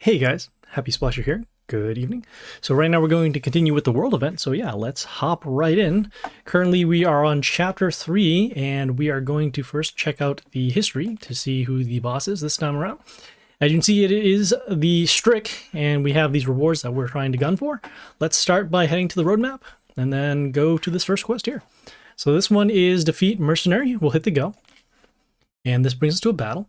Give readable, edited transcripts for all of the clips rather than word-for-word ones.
Hey guys, Happysplasher here. Good evening. So right now we're going to continue with the world event. So yeah, let's hop right in. Currently we are on chapter 3 and we are going to first check out the history to see who the boss is this time around. As you can see, it is the Strik and we have these rewards that we're trying to gun for. Let's start by heading to the roadmap and then go to this first quest here. So this one is defeat Mercenary. We'll hit the go. And this brings us to a battle.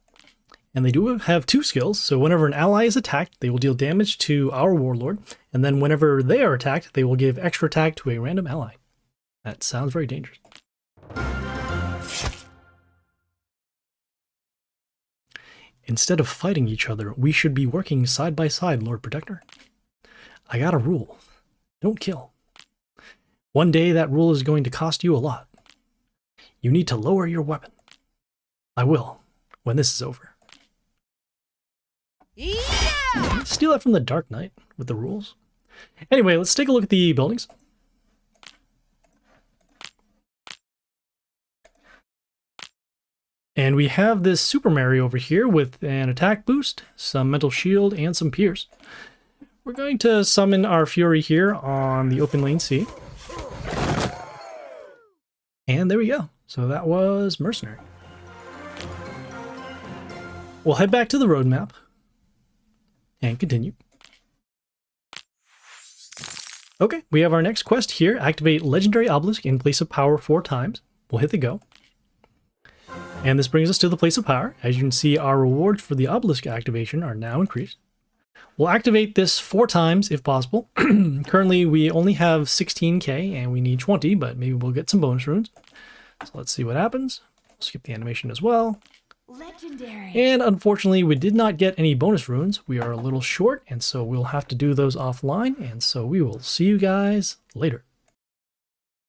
And they do have two skills, so whenever an ally is attacked, they will deal damage to our warlord, and then whenever they are attacked, they will give extra attack to a random ally. That sounds very dangerous. Instead of fighting each other, we should be working side by side, Lord Protector. I got a rule. Don't kill. One day that rule is going to cost you a lot. You need to lower your weapon. I will, when this is over. Yeah! Steal that from the Dark Knight with the rules. Anyway, let's take a look at the buildings. And we have this Super Mario over here with an attack boost, some mental shield, and some pierce. We're going to summon our Fury here on the open lane C. And there we go. So that was Mercenary. We'll head back to the roadmap. And continue. Okay, we have our next quest here. Activate Legendary Obelisk in place of power 4 times. We'll hit the go. And this brings us to the place of power. As you can see, our rewards for the Obelisk activation are now increased. We'll activate this 4 times if possible. Currently, we only have 16k and we need 20, but maybe we'll get some bonus runes. So let's see what happens. We'll skip the animation as well. Legendary. And unfortunately, we did not get any bonus runes. We are a little short, and so we'll have to do those offline, and so we will see you guys later.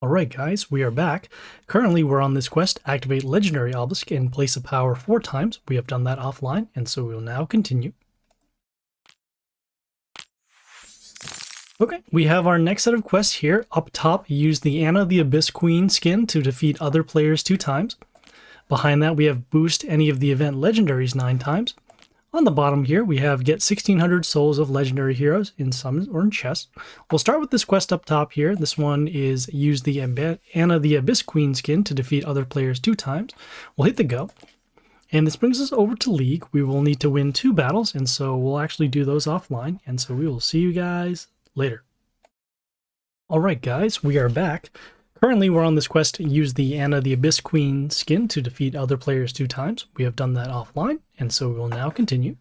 Alright guys, we are back. Currently, we're on this quest, activate Legendary Obelisk in place of power 4 times. We have done that offline, and so we'll now continue. Okay, we have our next set of quests here. Up top, use the Anna the Abyss Queen skin to defeat other players 2 times. Behind that, we have boost any of the event legendaries 9 times. On the bottom here, we have get 1600 souls of legendary heroes in summons or in chests. We'll start with this quest up top here. This one is use the Anna the Abyss Queen skin to defeat other players 2 times. We'll hit the go. And this brings us over to League. We will need to win 2 battles, and so we'll actually do those offline. And so we will see you guys later. Alright guys, we are back. Currently, we're on this quest to use the Anna the Abyss Queen skin to defeat other players 2 times. We have done that offline, and so we will now continue.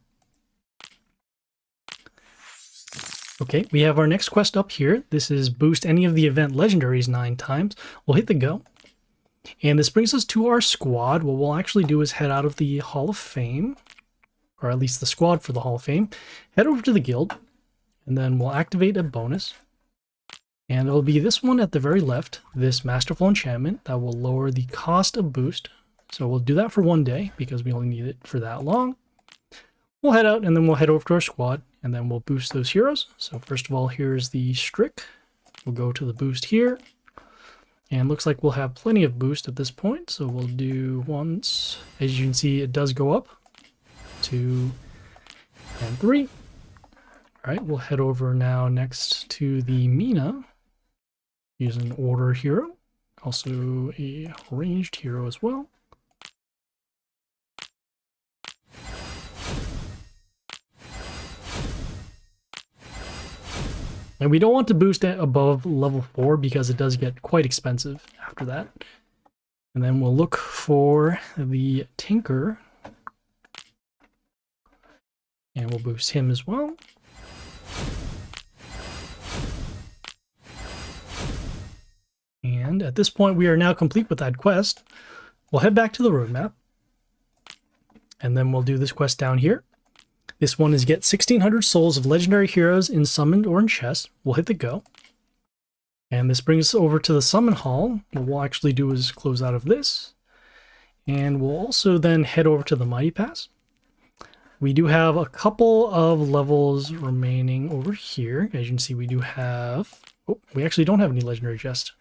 Okay, we have our next quest up here. This is boost any of the event legendaries 9 times. We'll hit the go. And this brings us to our squad. What we'll actually do is head out of the Hall of Fame, or at least the squad for the Hall of Fame, head over to the guild, and then we'll activate a bonus. And it'll be this one at the very left, this Masterful Enchantment that will lower the cost of boost. So we'll do that for 1 day because we only need it for that long. We'll head out and then we'll head over to our squad and then we'll boost those heroes. So first of all, here's the Strik. We'll go to the boost here. And looks like we'll have plenty of boost at this point. So we'll do once. As you can see, it does go up. 2 and 3. All right, we'll head over now next to the Mina. Use an order hero, also a ranged hero as well. And we don't want to boost it above level 4 because it does get quite expensive after that. And then we'll look for the Tinker. And we'll boost him as well. And at this point, we are now complete with that quest. We'll head back to the roadmap. And then we'll do this quest down here. This one is get 1600 souls of legendary heroes in summoned or in chests. We'll hit the go. And this brings us over to the summon hall. What we'll actually do is close out of this. And we'll also then head over to the Mighty Pass. We do have a couple of levels remaining over here. As you can see, we do have... Oh, we actually don't have any legendary chests.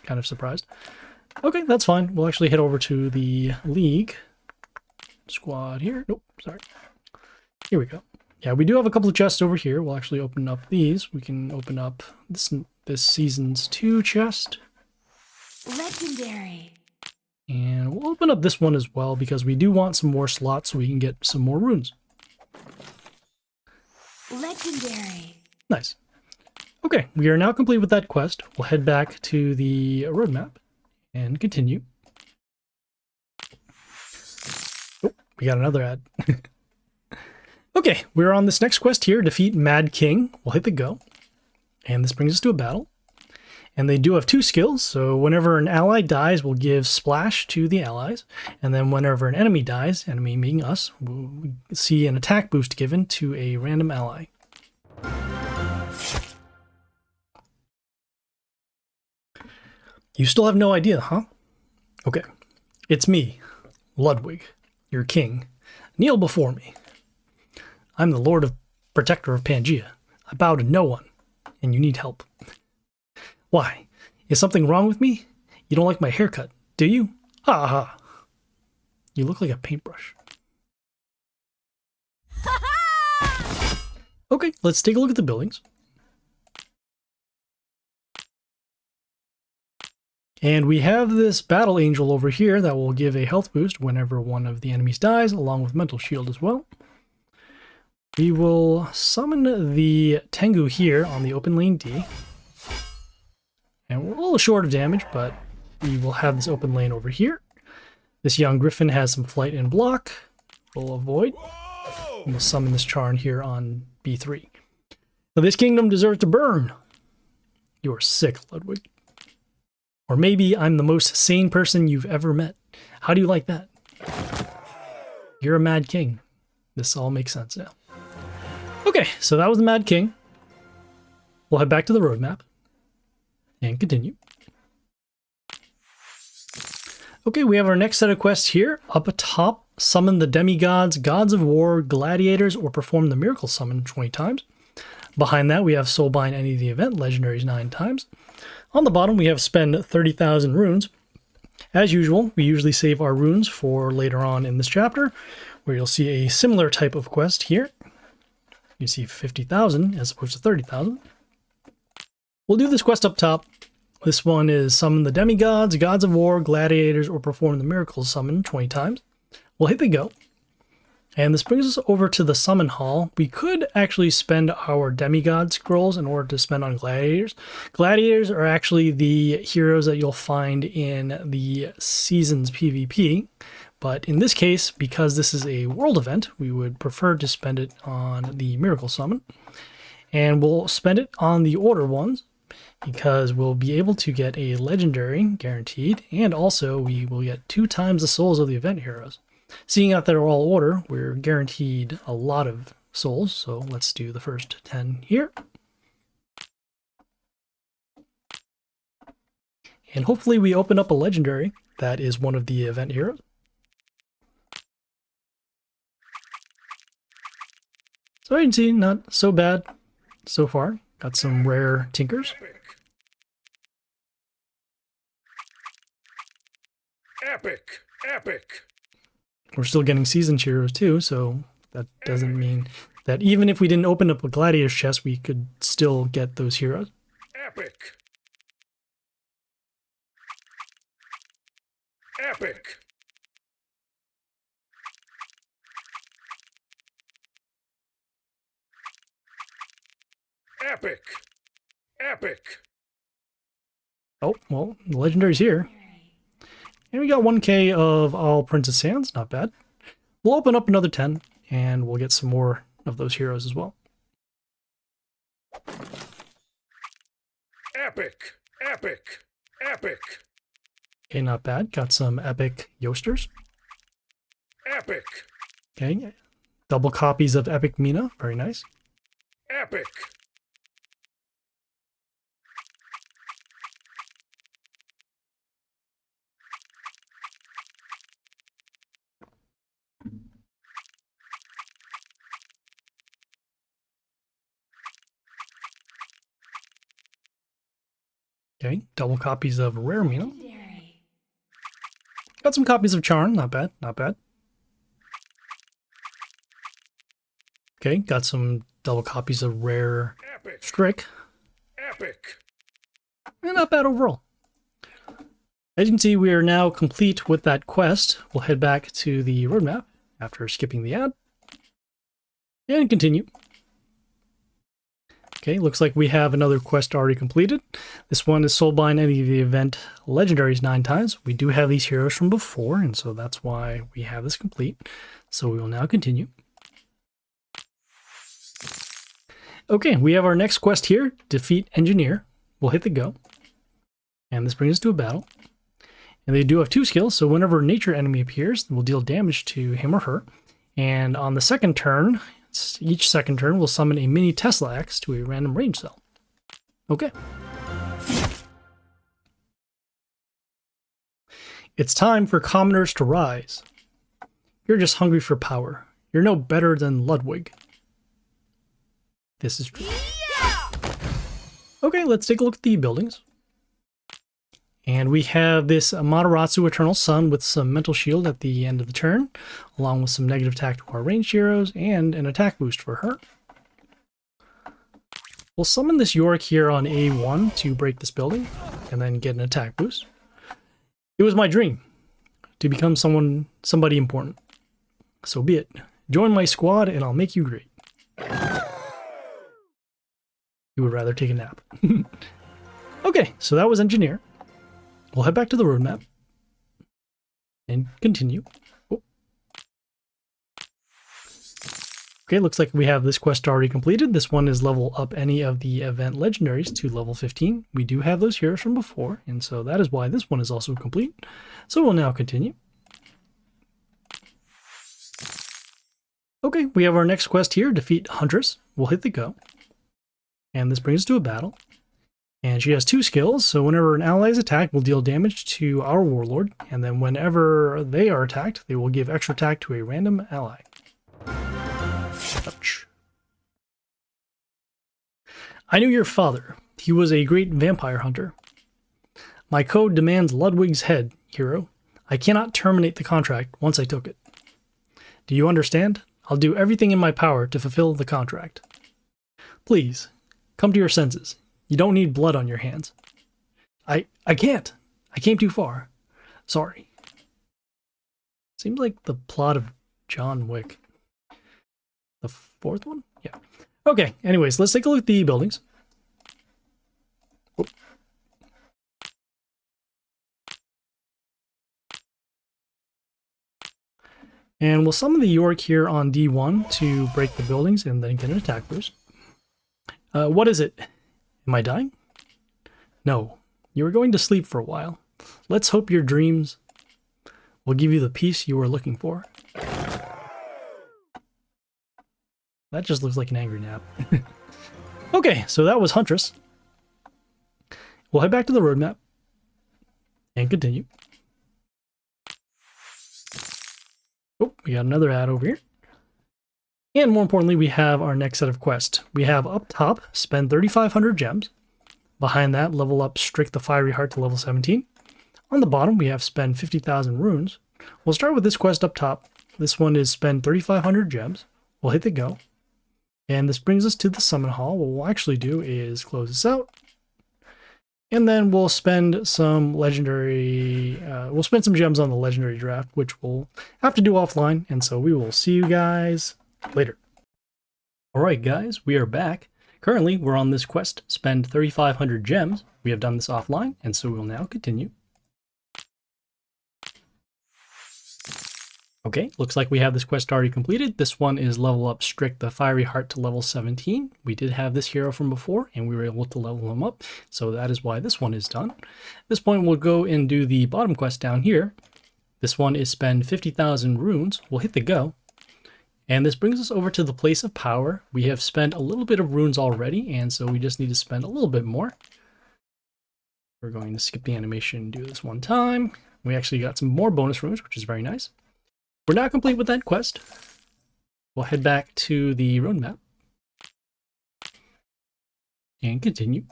Kind of surprised. Okay, that's fine. We'll actually head over to the League squad here. Nope, sorry. Here we go. Yeah, we do have a couple of chests over here. We'll actually open up these. We can open up this season's 2 chest. Legendary. And we'll open up this one as well because we do want some more slots so we can get some more runes. Legendary. Nice. Okay, we are now complete with that quest. We'll head back to the roadmap and continue. Oh, we got another ad. Okay, we're on this next quest here, defeat Mad King. We'll hit the go. And this brings us to a battle. And they do have 2 skills, so whenever an ally dies, we'll give Splash to the allies. And then whenever an enemy dies, enemy meaning us, we'll see an attack boost given to a random ally. You still have no idea, huh? Okay. It's me, Ludwig, your king. Kneel before me. I'm the Lord of Protector of Pangaea. I bow to no one, and you need help. Why? Is something wrong with me? You don't like my haircut, do you? Ha ha. You look like a paintbrush. Okay, let's take a look at the buildings. And we have this battle angel over here that will give a health boost whenever one of the enemies dies, along with mental shield as well. We will summon the Tengu here on the open lane D. And we're a little short of damage, but we will have this open lane over here. This young griffin has some flight and block. We'll avoid. And we'll summon this Charn here on B3. Now this kingdom deserves to burn. You are sick, Ludwig. Or maybe I'm the most sane person you've ever met. How do you like that? You're a Mad King. This all makes sense now. Okay, so that was the Mad King. We'll head back to the roadmap and continue. Okay, we have our next set of quests here. Up atop, summon the Demigods, Gods of War, Gladiators, or perform the Miracle Summon 20 times. Behind that, we have Soulbind any of the event legendaries 9 times. On the bottom, we have spend 30,000 runes. As usual, we usually save our runes for later on in this chapter, where you'll see a similar type of quest here. You see 50,000 as opposed to 30,000. We'll do this quest up top. This one is summon the Demigods, Gods of War, Gladiators, or perform the Miracle Summon 20 times. We'll hit the go. And this brings us over to the Summon Hall. We could actually spend our Demigod scrolls in order to spend on Gladiators. Gladiators are actually the heroes that you'll find in the Seasons PvP. But in this case, because this is a world event, we would prefer to spend it on the Miracle Summon. And we'll spend it on the Order ones, because we'll be able to get a legendary guaranteed, and also we will get 2 times the souls of the event heroes. Seeing out they're all order, we're guaranteed a lot of souls, so let's do the first 10 here. And hopefully we open up a legendary that is one of the event heroes. So you can see, not so bad so far. Got some rare tinkers. Epic! Epic! We're still getting season heroes too, so that doesn't mean that even if we didn't open up a Gladiator's chest, we could still get those heroes. Epic! Epic! Epic! Epic! Oh, well, the legendary's here. And we got 1k of all Princess Sands, not bad. We'll open up another 10, and we'll get some more of those heroes as well. Epic! Epic! Epic! Okay, not bad. Got some epic Yoasters. Epic! Okay, double copies of epic Mina, very nice. Epic! Okay, double copies of rare Mina. Got some copies of Charm, not bad, not bad. Okay, got some double copies of rare Epic. Strik. Epic. And not bad overall. As you can see, we are now complete with that quest. We'll head back to the roadmap after skipping the ad. And continue. Okay, looks like we have another quest already completed. This one is Soulbind any of the event legendaries 9 times. We do have these heroes from before, and so that's why we have this complete. So we will now continue. Okay, we have our next quest here, Defeat Engineer. We'll hit the go. And this brings us to a battle. And they do have 2 skills, so whenever a nature enemy appears, we'll deal damage to him or her. And on the second turn, each second turn, we'll summon a mini Tesla axe to a random range cell. Okay. It's time for commoners to rise. You're just hungry for power. You're no better than Ludwig. This is true. Yeah! Okay, let's take a look at the buildings. And we have this Amaterasu Eternal Sun with some mental shield at the end of the turn, along with some negative attack to our ranged heroes and an attack boost for her. We'll summon this Yorick here on A1 to break this building, and then get an attack boost. It was my dream to become somebody important. So be it. Join my squad and I'll make you great. You would rather take a nap. Okay, so that was Engineer. We'll head back to the roadmap and continue. Oh. Okay, looks like we have this quest already completed. This one is level up any of the event legendaries to level 15. We do have those heroes from before, and so that is why this one is also complete. So we'll now continue. Okay, we have our next quest here, Defeat Huntress. We'll hit the go. And this brings us to a battle. And she has 2 skills, so whenever an ally is attacked, we'll deal damage to our warlord, and then whenever they are attacked, they will give extra attack to a random ally. Ouch. I knew your father. He was a great vampire hunter. My code demands Ludwig's head, hero. I cannot terminate the contract once I took it. Do you understand? I'll do everything in my power to fulfill the contract. Please, come to your senses. You don't need blood on your hands. I can't. I came too far. Sorry. Seems like the plot of John Wick. The 4th one? Yeah. Okay, anyways, let's take a look at the buildings. Oop. And we'll summon the Yorick here on D1 to break the buildings and then get an attack boost. What is it? Am I dying? No. You are going to sleep for a while. Let's hope your dreams will give you the peace you are looking for. That just looks like an angry nap. Okay, so that was Huntress. We'll head back to the roadmap and continue. Oh, we got another ad over here. And more importantly, we have our next set of quests. We have up top, spend 3,500 gems. Behind that, level up Strik the Fiery Heart to level 17. On the bottom, we have spend 50,000 runes. We'll start with this quest up top. This one is spend 3,500 gems. We'll hit the go. And this brings us to the summon hall. What we'll actually do is close this out. And then we'll spend some legendary, we'll spend some gems on the legendary draft, which we'll have to do offline. And so we will see you guys later. All right, guys, we are back. Currently, we're on this quest, spend 3,500 gems. We have done this offline, and so we'll now continue. Okay, looks like we have this quest already completed. This one is level up Strik the Fiery Heart to level 17. We did have this hero from before, and we were able to level him up, so that is why this one is done. At this point, we'll go and do the bottom quest down here. This one is spend 50,000 runes. We'll hit the go. And this brings us over to the place of power. We have spent a little bit of runes already, and so we just need to spend a little bit more. We're going to skip the animation and do this one time. We actually got some more bonus runes, which is very nice. We're now complete with that quest. We'll head back to the roadmap and continue.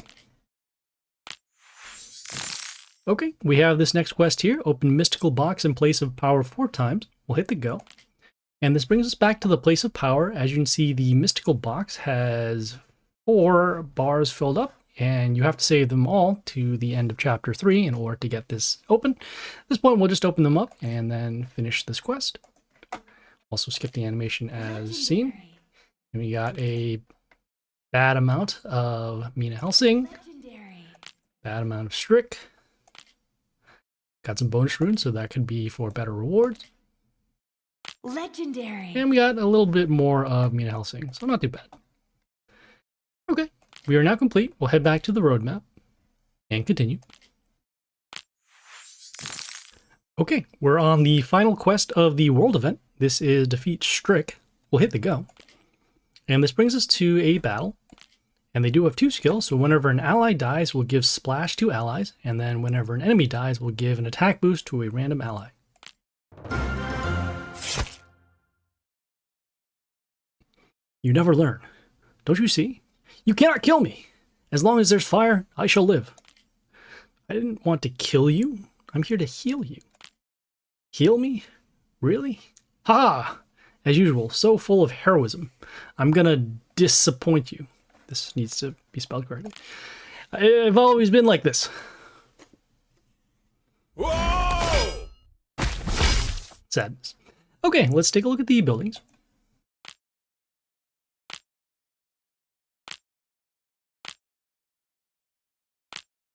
Okay, we have this next quest here. Open mystical box in place of power 4 times. We'll hit the go. And this brings us back to the place of power. As you can see, the mystical box has 4 bars filled up, and you have to save them all to the end of chapter 3 in order to get this open. At this point, we'll just open them up and then finish this quest. Also skip the animation as seen. And we got a bad amount of Mina Hellsing, Legendary. bad amount of Strik. Got some bonus runes, so that could be for better rewards. Legendary. And we got a little bit more of Mina Hellsing, so not too bad. Okay, we are now complete. We'll head back to the roadmap and continue. Okay, we're on the final quest of the world event. This is Defeat Strik. We'll hit the go. And this brings us to a battle. And they do have 2 skills, so whenever an ally dies, we'll give Splash to allies, and then whenever an enemy dies, we'll give an attack boost to a random ally. You never learn. Don't you see? You cannot kill me! As long as there's fire, I shall live. I didn't want to kill you. I'm here to heal you. Heal me? Really? Ha! As usual, so full of heroism. I'm gonna disappoint you. This needs to be spelled correctly. I've always been like this. Whoa! Sadness. Okay, let's take a look at the buildings.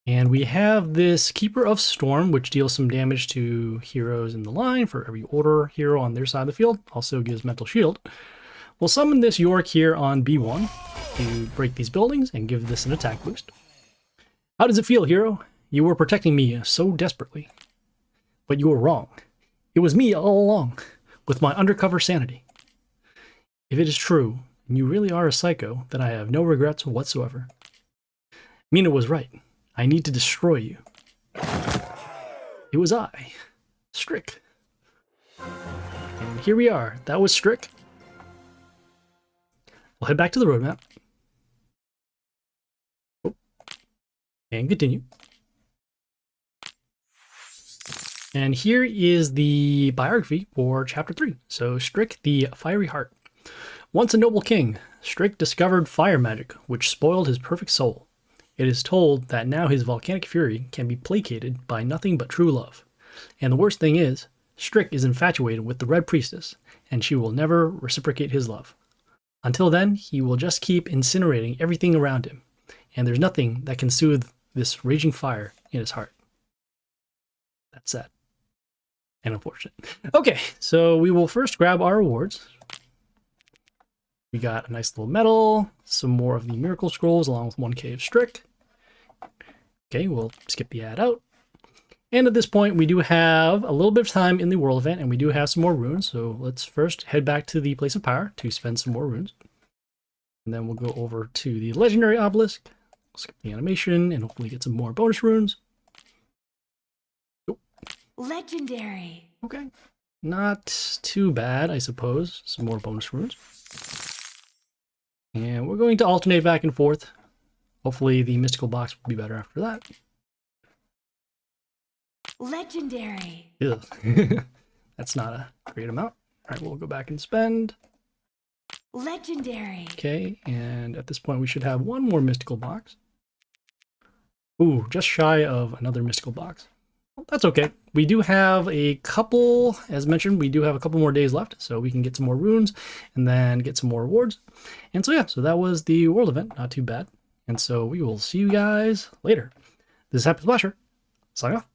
And we have this Keeper of Storm, which deals some damage to heroes in the line for every order hero on their side of the field. Also gives mental shield. We'll summon this York here on B1 to break these buildings and give this an attack boost. How does it feel, hero? You were protecting me so desperately. But you were wrong. It was me all along, with my undercover sanity. If it is true, and you really are a psycho, then I have no regrets whatsoever. Mina was right. I need to destroy you. It was I, Strik. And here we are. That was Strik. We'll head back to the roadmap. Oh. And continue. And here is the biography for chapter 3. So Strik, the Fiery Heart. Once a noble king, Strik discovered fire magic, which spoiled his perfect soul. It is told that now his volcanic fury can be placated by nothing but true love. And the worst thing is, Strik is infatuated with the Red Priestess, and she will never reciprocate his love. Until then, he will just keep incinerating everything around him, and there's nothing that can soothe this raging fire in his heart. That's sad. And unfortunate. Okay, so we will first grab our rewards. We got a nice little medal, some more of the Miracle Scrolls along with 1k of Strik. Okay, we'll skip the ad out. And at this point, we do have a little bit of time in the world event, and we do have some more runes. So let's first head back to the place of power to spend some more runes. And then we'll go over to the legendary obelisk. We'll skip the animation and hopefully get some more bonus runes. Oh. Legendary. Okay. Not too bad, I suppose. Some more bonus runes. And we're going to alternate back and forth. Hopefully the mystical box will be better after that. Legendary. Ugh. That's not a great amount. All right, we'll go back and spend. Legendary. Okay, and at this point we should have one more mystical box. Ooh, just shy of another mystical box. Well, that's okay. We do have a couple, as mentioned, we do have a couple more days left, so we can get some more runes and then get some more rewards. And so yeah, so that was the world event. Not too bad. And so we will see you guys later. This is Happysplasher. Sign off.